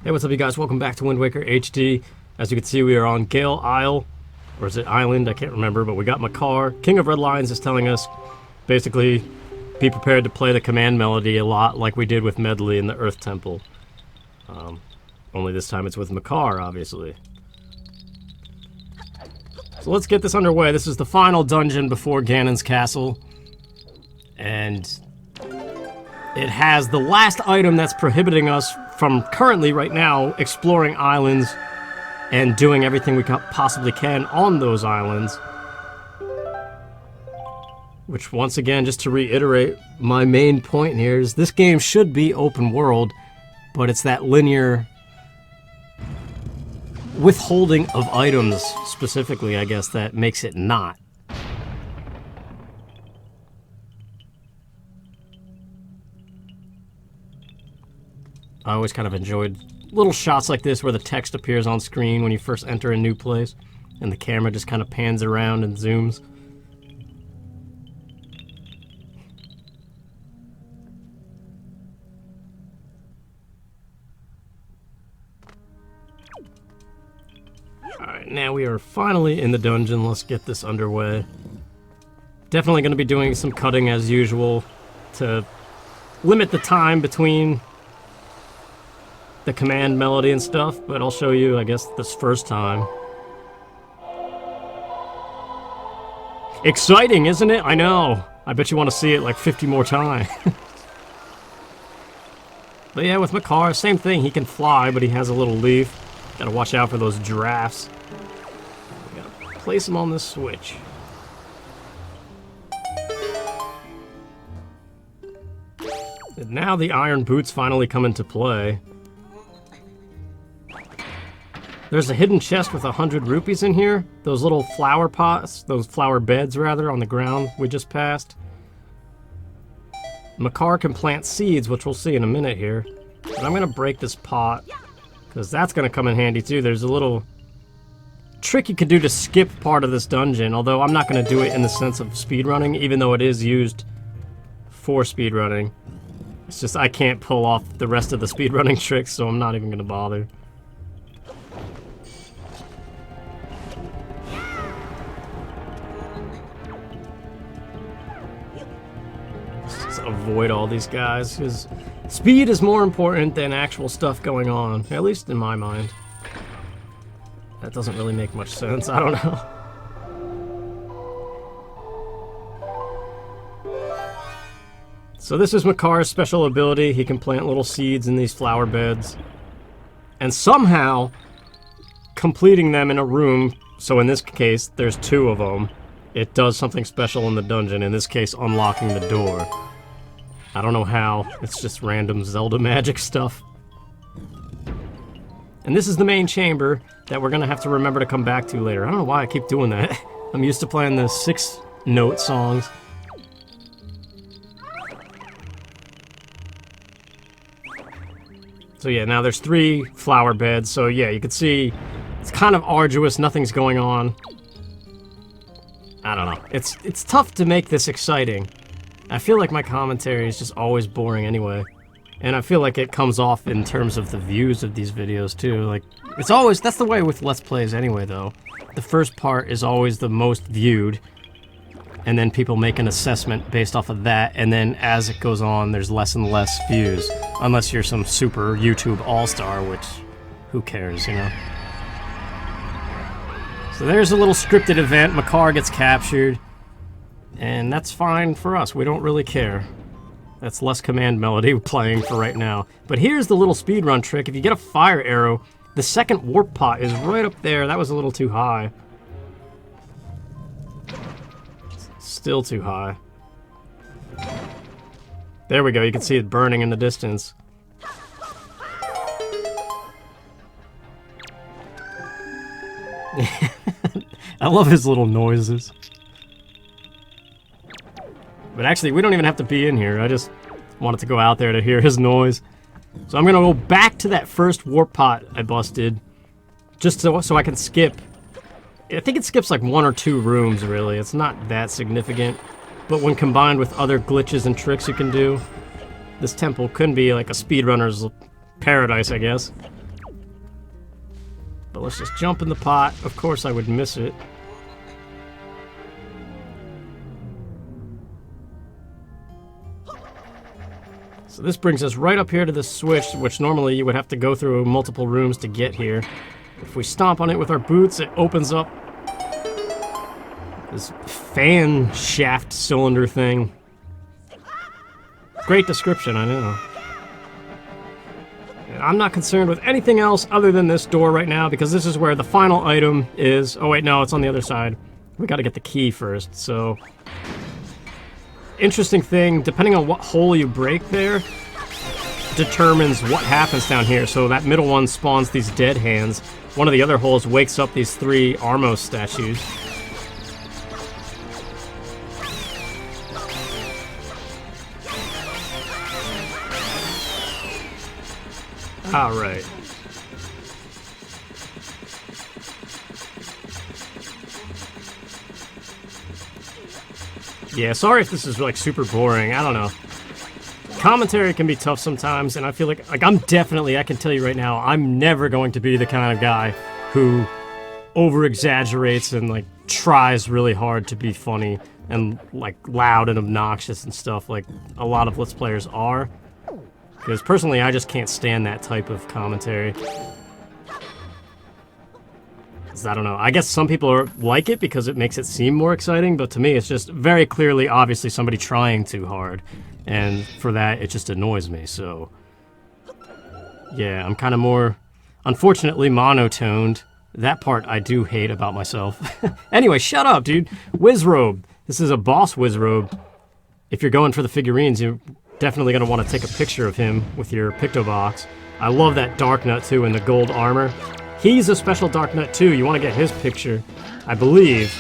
Hey, what's up, you guys? Welcome back to Wind Waker HD. As you can see, we are on Gale Isle, or is it Island? I can't remember, but we got Makar. King of Red Lions is telling us, basically, be prepared to play the command melody a lot like we did with Medley in the Earth Temple. Only this time it's with Makar, obviously. So let's get this underway. This is the final dungeon before Ganon's castle. And it has the last item that's prohibiting us from currently, right now, exploring islands and doing everything we possibly can on those islands. Which, once again, just to reiterate, my main point here is this game should be open world, but it's that linear withholding of items, specifically, I guess, that makes it not. I always kind of enjoyed little shots like this where the text appears on screen when you first enter a new place and the camera just kind of pans around and zooms. Alright, now we are finally in the dungeon. Let's get this underway. Definitely going to be doing some cutting as usual to limit the time between the command melody and stuff, but I'll show you, I guess, this first time. Exciting, isn't it? I know. I bet you want to see it like 50 more times. But yeah, with Makar, same thing. He can fly, but he has a little leaf. Gotta watch out for those giraffes. Gotta place him on this switch. And now the iron boots finally come into play. There's a hidden chest with 100 rupees in here. Those little flower pots, those flower beds rather, on the ground we just passed. Makar can plant seeds, which we'll see in a minute here. But I'm gonna break this pot, because that's gonna come in handy too. There's a little trick you could do to skip part of this dungeon, although I'm not gonna do it in the sense of speedrunning, even though it is used for speedrunning. It's just I can't pull off the rest of the speedrunning tricks, so I'm not even gonna bother. Avoid all these guys, because speed is more important than actual stuff going on, at least in my mind. That doesn't really make much sense, I don't know. So this is Makar's special ability. He can plant little seeds in these flower beds, and somehow completing them in a room, so in this case there's 2 of them, it does something special in the dungeon, in this case unlocking the door. I don't know how, it's just random Zelda magic stuff. And this is the main chamber that we're gonna have to remember to come back to later. I don't know why I keep doing that. I'm used to playing the 6-note songs. So yeah, now there's 3 flower beds, so yeah, you can see it's kind of arduous, nothing's going on. I don't know, it's tough to make this exciting. I feel like my commentary is just always boring anyway. And I feel like it comes off in terms of the views of these videos too. Like, it's always, that's the way with Let's Plays anyway though. The first part is always the most viewed, and then people make an assessment based off of that, and then as it goes on, there's less and less views. Unless you're some super YouTube all-star, which, who cares, you know? So there's a little scripted event, Makar gets captured. And that's fine for us, we don't really care. That's less command melody playing for right now. But here's the little speedrun trick. If you get a fire arrow, the second warp pot is right up there. That was a little too high. Still too high. There we go, you can see it burning in the distance. I love his little noises. But actually, we don't even have to be in here. I just wanted to go out there to hear his noise. So I'm gonna go back to that first warp pot I busted, just so I can skip. I think it skips like 1 or 2 rooms, really. It's not that significant. But when combined with other glitches and tricks you can do, this temple could be like a speedrunner's paradise, I guess. But let's just jump in the pot. Of course I would miss it. So this brings us right up here to the switch, which normally you would have to go through multiple rooms to get here. If we stomp on it with our boots, it opens up this fan shaft cylinder thing. Great description, I know. And I'm not concerned with anything else other than this door right now, because this is where the final item is. Oh wait, no, it's on the other side. We gotta get the key first, so... Interesting thing, depending on what hole you break there, determines what happens down here. So that middle one spawns these dead hands. One of the other holes wakes up these 3 Armos statues. Alright. Yeah, sorry if this is like super boring, I don't know. Commentary can be tough sometimes, and I feel like I'm definitely, I can tell you right now, I'm never going to be the kind of guy who over-exaggerates and like tries really hard to be funny and like loud and obnoxious and stuff like a lot of Let's Players are. Because personally, I just can't stand that type of commentary. I don't know. I guess some people like it because it makes it seem more exciting, but to me it's just very clearly, obviously, somebody trying too hard. And for that, it just annoys me, so... Yeah, I'm kind of more, unfortunately, monotoned. That part I do hate about myself. Anyway, shut up, dude! Wizrobe! This is a boss Wizrobe. If you're going for the figurines, you're definitely going to want to take a picture of him with your Pictobox. I love that Darknut, too, in the gold armor. He's a special Darknut too. You want to get his picture, I believe.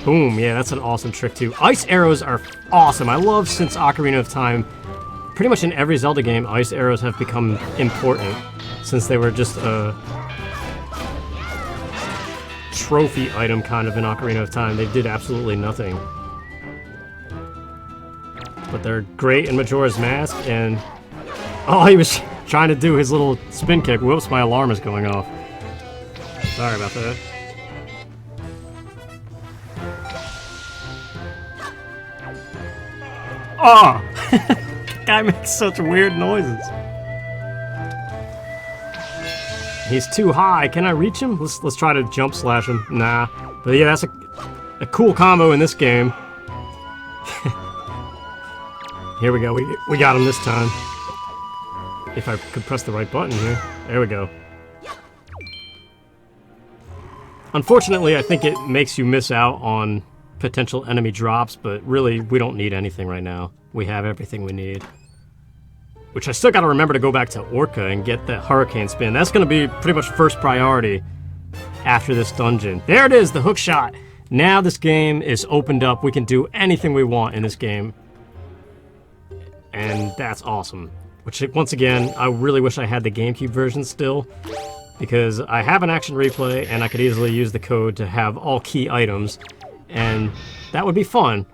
Boom, yeah, that's an awesome trick too. Ice arrows are awesome. I love since Ocarina of Time, pretty much in every Zelda game, ice arrows have become important since they were just a trophy item kind of in Ocarina of Time. They did absolutely nothing. But they're great in Majora's Mask, and... Oh, he was trying to do his little spin kick. Whoops, my alarm is going off. Sorry about that. Oh! Guy makes such weird noises. He's too high. Can I reach him? Let's try to jump slash him. Nah. But yeah, that's a cool combo in this game. Here we go. We got him this time. If I could press the right button here. There we go. Unfortunately, I think it makes you miss out on potential enemy drops, but really, we don't need anything right now. We have everything we need. Which I still gotta remember to go back to Orca and get that Hurricane Spin. That's gonna be pretty much first priority after this dungeon. There it is, the Hookshot. Now this game is opened up. We can do anything we want in this game. And that's awesome. Which, once again, I really wish I had the GameCube version still, because I have an action replay, and I could easily use the code to have all key items, and that would be fun.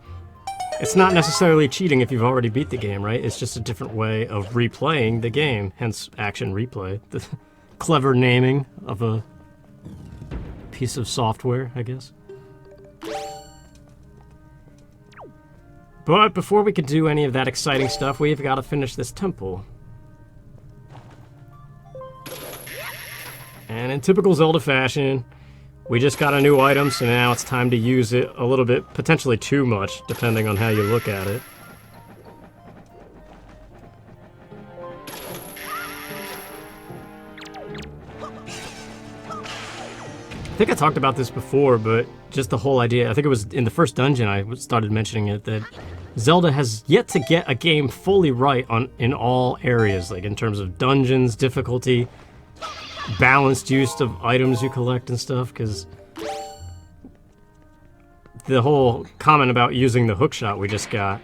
It's not necessarily cheating if you've already beat the game, right? It's just a different way of replaying the game, hence action replay. The clever naming of a piece of software, I guess. But before we can do any of that exciting stuff, we've got to finish this temple. And in typical Zelda fashion, we just got a new item, so now it's time to use it a little bit, potentially too much, depending on how you look at it. I think I talked about this before, but just the whole idea, I think it was in the first dungeon I started mentioning it, that Zelda has yet to get a game fully right in all areas, like in terms of dungeons, difficulty, balanced use of items you collect and stuff, because the whole comment about using the hookshot we just got,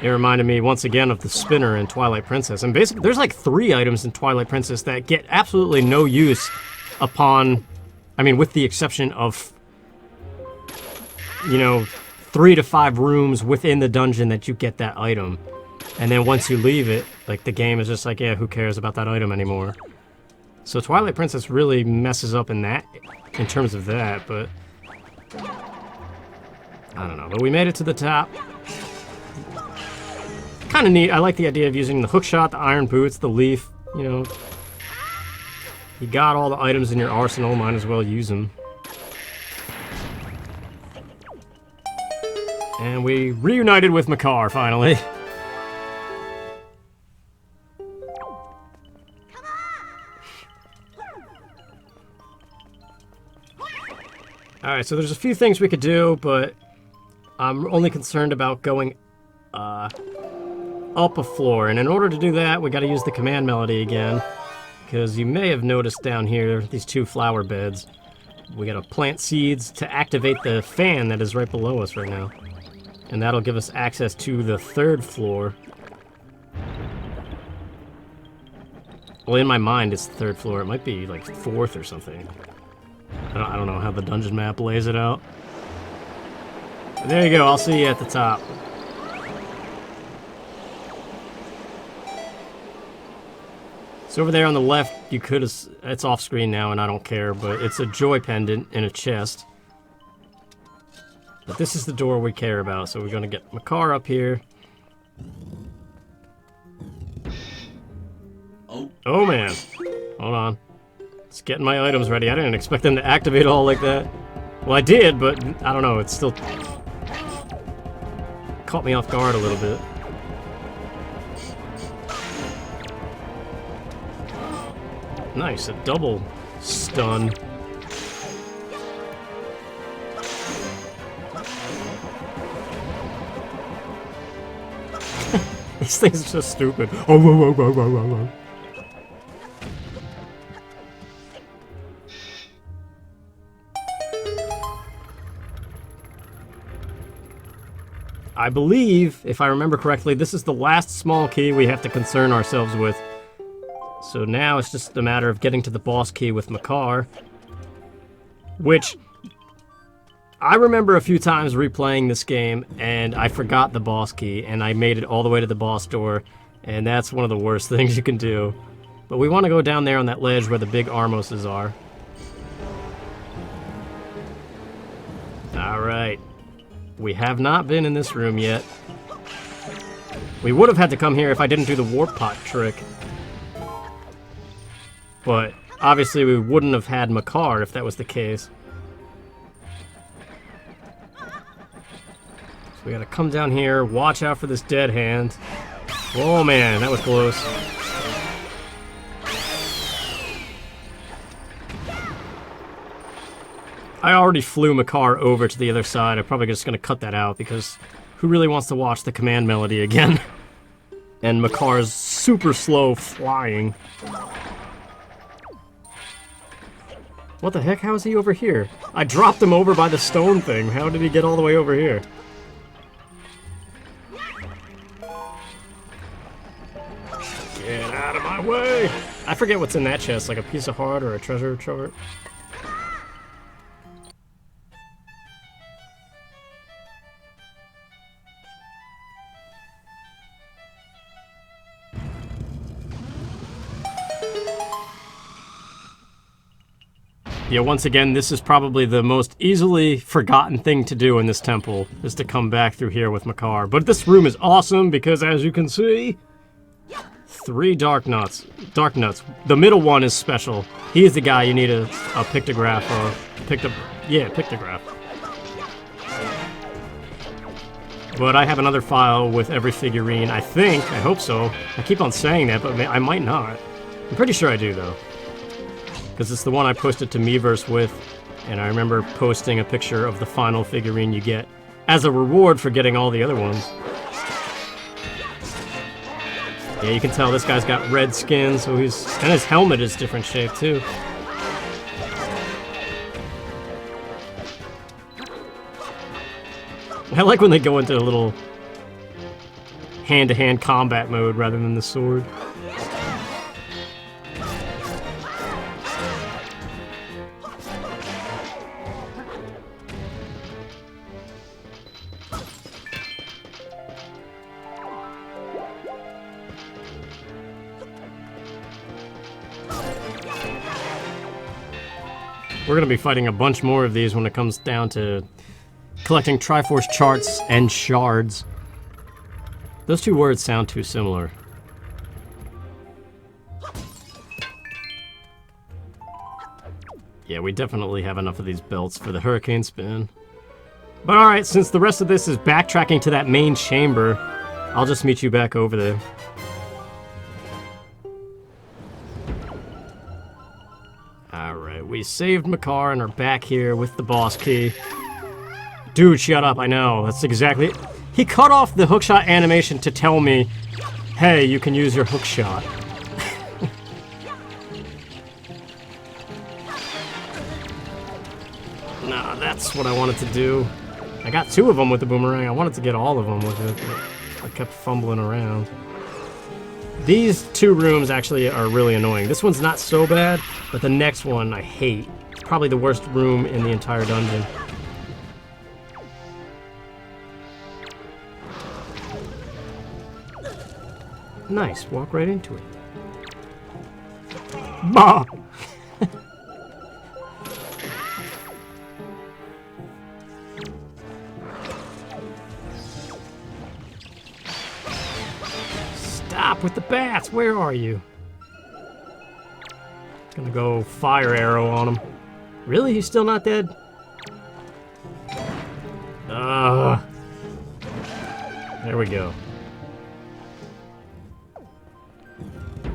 it reminded me once again of the spinner in Twilight Princess. And basically, there's like 3 items in Twilight Princess that get absolutely no use upon, I mean, with the exception of, you know, 3 to 5 rooms within the dungeon that you get that item. And then once you leave it, like, the game is just like, yeah, who cares about that item anymore? So Twilight Princess really messes up in terms of that, but I don't know. But we made it to the top. Kind of neat. I like the idea of using the hookshot, the iron boots, the leaf. You know, you got all the items in your arsenal, might as well use them. And we reunited with Makar, finally. Alright, so there's a few things we could do, but I'm only concerned about going up a floor. And in order to do that, we gotta use the command melody again. Because you may have noticed down here, these 2 flower beds. We gotta plant seeds to activate the fan that is right below us right now. And that'll give us access to the 3rd floor. Well, in my mind, it's the 3rd floor. It might be like 4th or something. I don't know how the dungeon map lays it out. But there you go, I'll see you at the top. So over there on the left, you could have... It's off screen now and I don't care, but it's a joy pendant in a chest. But this is the door we care about, so we're gonna get Makar up here. Oh man. Hold on. Just getting my items ready. I didn't expect them to activate all like that. Well, I did, but I don't know. It still caught me off guard a little bit. Nice, a double stun. These things are so stupid. Oh, whoa, whoa, whoa, whoa, whoa, whoa. I believe, if I remember correctly, this is the last small key we have to concern ourselves with. So now it's just a matter of getting to the boss key with Makar. Which, I remember a few times replaying this game, and I forgot the boss key, and I made it all the way to the boss door, and that's one of the worst things you can do. But we want to go down there on that ledge where the big Armoses are. Alright. We have not been in this room yet. We would have had to come here if I didn't do the warp pot trick. But obviously we wouldn't have had Makar if that was the case. So we gotta come down here, watch out for this dead hand. Oh man, that was close. I already flew Makar over to the other side. I'm probably just gonna cut that out because who really wants to watch the command melody again? And Makar's super slow flying. What the heck? How is he over here? I dropped him over by the stone thing. How did he get all the way over here? Get out of my way! I forget what's in that chest, like a piece of heart or a treasure chart. Yeah, once again, this is probably the most easily forgotten thing to do in this temple, is to come back through here with Makar. But this room is awesome because, as you can see, 3 Darknuts. Darknuts. The middle one is special. He is the guy you need a pictograph or pictograph. But I have another file with every figurine, I think. I hope so. I keep on saying that, but I might not. I'm pretty sure I do, though. Because it's the one I posted to Miiverse with, and I remember posting a picture of the final figurine you get as a reward for getting all the other ones. Yeah, you can tell this guy's got red skin, so and his helmet is different shape too. I like when they go into a little hand-to-hand combat mode rather than the sword. We're gonna be fighting a bunch more of these when it comes down to collecting Triforce charts and shards. Those two words sound too similar. Yeah, we definitely have enough of these belts for the hurricane spin. But alright, since the rest of this is backtracking to that main chamber, I'll just meet you back over there. Alright, we saved Makar and are back here with the boss key. Dude, shut up, I know, that's exactly... He cut off the hookshot animation to tell me, hey, you can use your hookshot. Nah, that's what I wanted to do. I got 2 of them with the boomerang. I wanted to get all of them with it, but I kept fumbling around. These 2 rooms actually are really annoying. This one's not so bad, but the next one I hate. It's probably the worst room in the entire dungeon. Nice, walk right into it. Bah! Stop with the bats! Where are you? Gonna go fire arrow on him. Really? He's still not dead? There we go.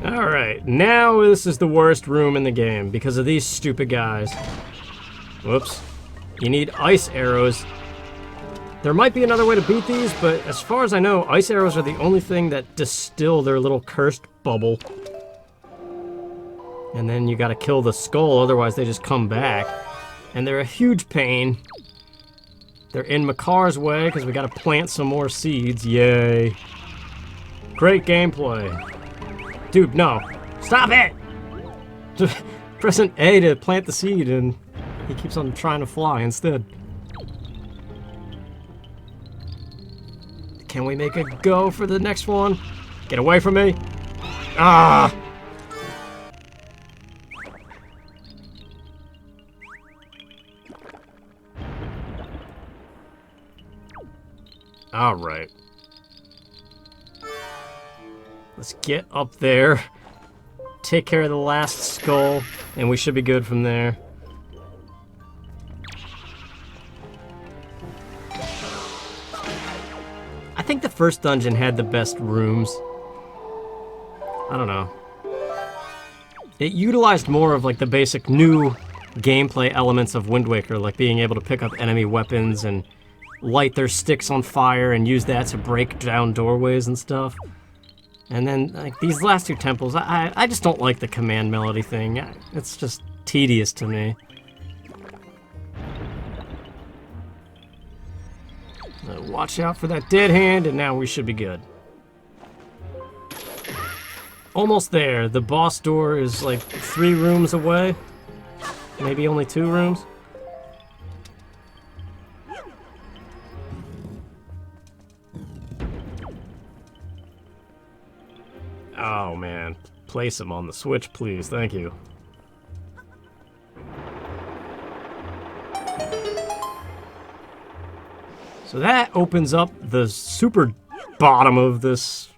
Alright, now this is the worst room in the game because of these stupid guys. Whoops. You need ice arrows. There might be another way to beat these, but as far as I know, ice arrows are the only thing that distill their little cursed bubble. And then you gotta kill the skull, otherwise they just come back. And they're a huge pain. They're in Makar's way, because we gotta plant some more seeds. Yay. Great gameplay. Dude, no. Stop it! Just pressing A to plant the seed, and he keeps on trying to fly instead. Can we make a go for the next one? Get away from me! Ah! Alright. Let's get up there, take care of the last skull, and we should be good from there. I think the first dungeon had the best rooms. I don't know. It utilized more of like the basic new gameplay elements of Wind Waker, like being able to pick up enemy weapons and light their sticks on fire and use that to break down doorways and stuff. And then, like, these last 2 temples, I just don't like the command melody thing. It's just tedious to me. Watch out for that dead hand, and now we should be good. Almost there. The boss door is, like, 3 rooms away. Maybe only 2 rooms. Oh man, place him on the Switch, please. Thank you. So that opens up the super bottom of this.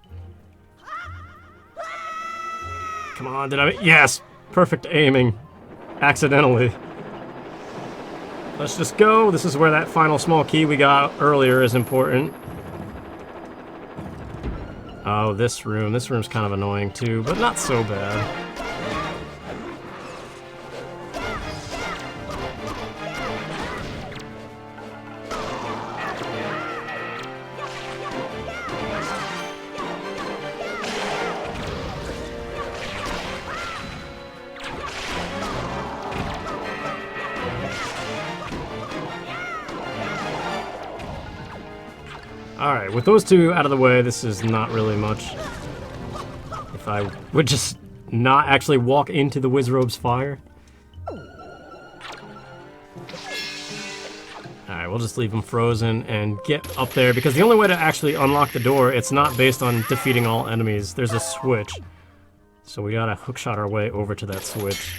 Come on, did I? Yes! Perfect aiming. Accidentally. Let's just go. This is where that final small key we got earlier is important. Oh, this room. This room's kind of annoying too, but not so bad. Alright, with those 2 out of the way, this is not really much. If I would just not actually walk into the Wizrobe's fire. Alright, we'll just leave them frozen and get up there, because the only way to actually unlock the door, it's not based on defeating all enemies. There's a switch. So we gotta hookshot our way over to that switch.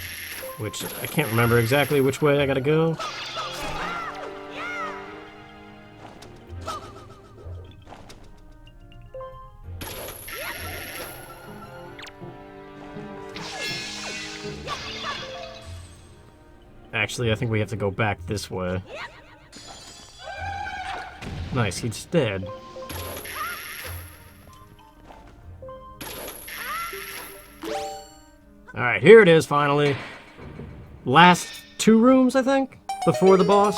which I can't remember exactly which way I gotta go. Actually, I think we have to go back this way. Nice, he's dead. Alright, here it is, finally. Last 2 rooms, I think, before the boss.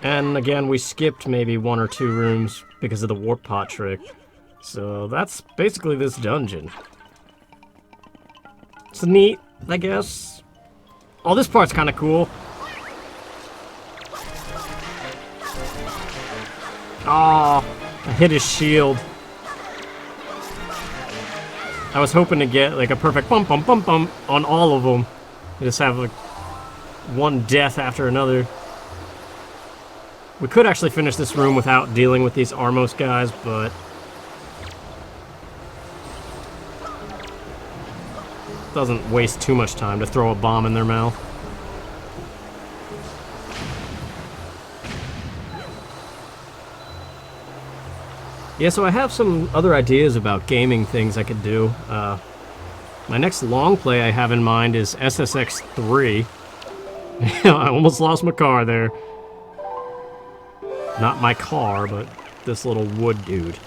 And again, we skipped maybe 1 or 2 rooms because of the warp pot trick. So that's basically this dungeon. It's neat, I guess. Oh, this part's kind of cool. Oh, I hit his shield. I was hoping to get like a perfect bump bump bump bump on all of them. Just have like one death after another. We could actually finish this room without dealing with these Armos guys, but doesn't waste too much time to throw a bomb in their mouth. Yeah, so I have some other ideas about gaming things I could do. My next long play I have in mind is SSX3. I almost lost my car there. Not my car, but this little wood dude.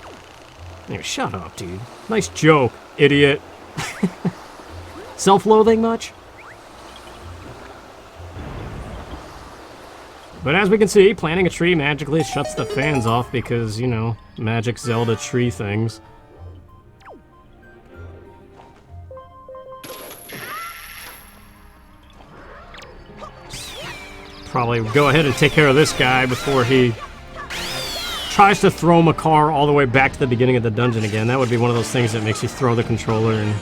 Anyway, shut up, dude. Nice joke, idiot. Self-loathing much? But as we can see, planting a tree magically shuts the fans off because, you know, magic Zelda tree things. Probably go ahead and take care of this guy before he tries to throw Makar all the way back to the beginning of the dungeon again. That would be one of those things that makes you throw the controller and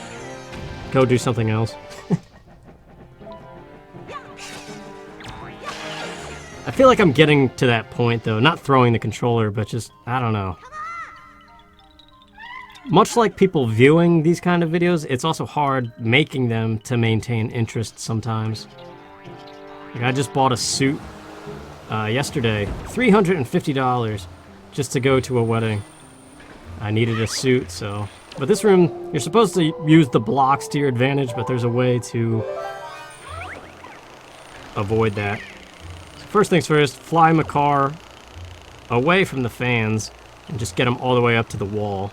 go do something else. I feel like I'm getting to that point, though. Not throwing the controller, but just, I don't know. Much like people viewing these kind of videos, it's also hard making them to maintain interest sometimes. Like, I just bought a suit yesterday, $350, just to go to a wedding. I needed a suit, so... But this room, you're supposed to use the blocks to your advantage, but there's a way to avoid that. First things first, fly Makar away from the fans and just get him all the way up to the wall.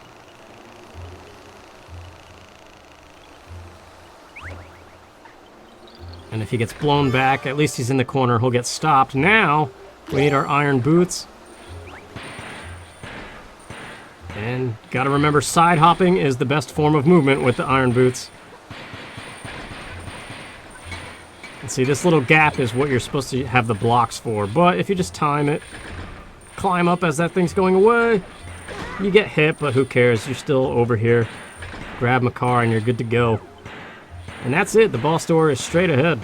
And if he gets blown back, at least he's in the corner, he'll get stopped. Now, we need our iron boots. And gotta remember, side hopping is the best form of movement with the iron boots. And see, this little gap is what you're supposed to have the blocks for, but if you just time it, climb up as that thing's going away, you get hit, but who cares? You're still over here. Grab Makar and you're good to go. And that's it, the boss door is straight ahead.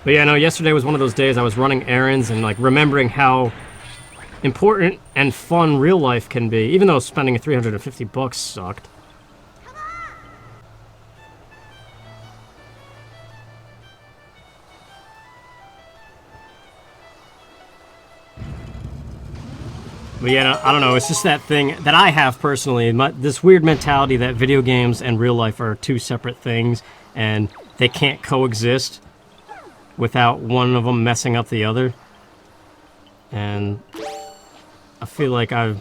But yeah, no, yesterday was one of those days I was running errands and like remembering how important and fun real life can be, even though spending $350 sucked. But yeah, I don't know, it's just that thing that I have personally, this weird mentality that video games and real life are two separate things, and they can't coexist without one of them messing up the other. And I feel like I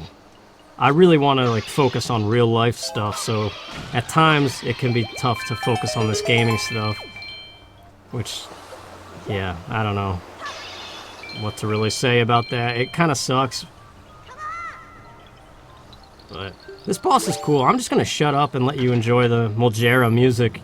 really want to like focus on real life stuff, so at times it can be tough to focus on this gaming stuff. Which, yeah, I don't know what to really say about that. It kind of sucks. But this boss is cool. I'm just gonna shut up and let you enjoy the Moljera music.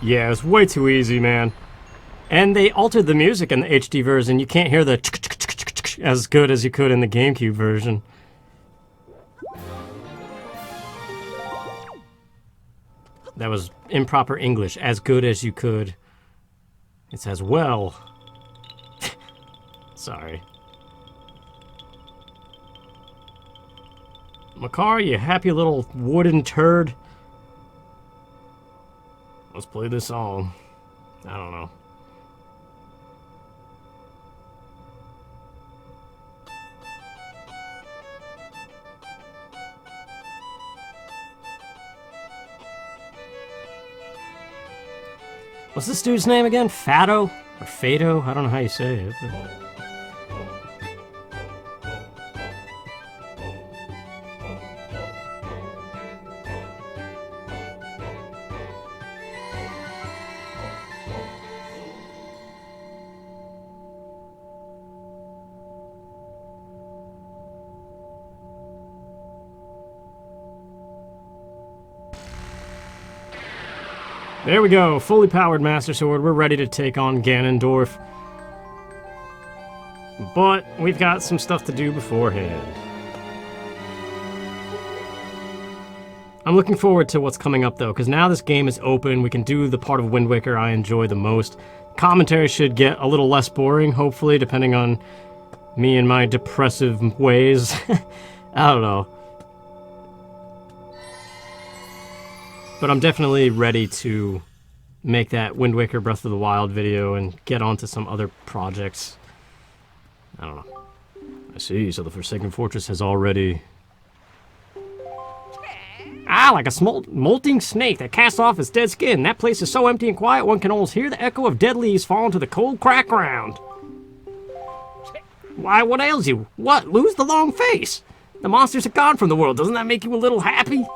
Yeah, it's way too easy, man. And they altered the music in the HD version. You can't hear the as good as you could in the GameCube version. That was improper English. As good as you could. It says, well. Sorry. Makar, you happy little wooden turd. Let's play this song. I don't know. What's this dude's name again? Fado? Or Fado? I don't know how you say it. There we go, fully powered Master Sword. We're ready to take on Ganondorf. But we've got some stuff to do beforehand. I'm looking forward to what's coming up though, because now this game is open. We can do the part of Wind Waker I enjoy the most. Commentary should get a little less boring, hopefully, depending on me and my depressive ways. I don't know. But I'm definitely ready to make that Wind Waker Breath of the Wild video and get onto some other projects. I don't know. I see, so the Forsaken Fortress has already... Ah, like a molting snake that casts off its dead skin. That place is so empty and quiet, one can almost hear the echo of dead leaves falling to the cold, cracked ground. Why, what ails you? What, lose the long face? The monsters are gone from the world. Doesn't that make you a little happy?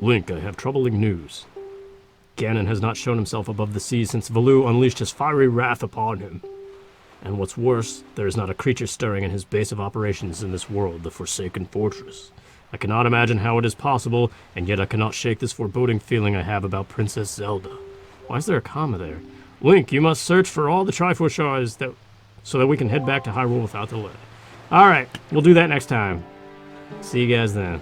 Link, I have troubling news. Ganon has not shown himself above the sea since Valoo unleashed his fiery wrath upon him. And what's worse, there is not a creature stirring in his base of operations in this world, the Forsaken Fortress. I cannot imagine how it is possible, and yet I cannot shake this foreboding feeling I have about Princess Zelda. Why is there a comma there? Link, you must search for all the Triforce shards so that we can head back to Hyrule without delay. Alright, we'll do that next time. See you guys then.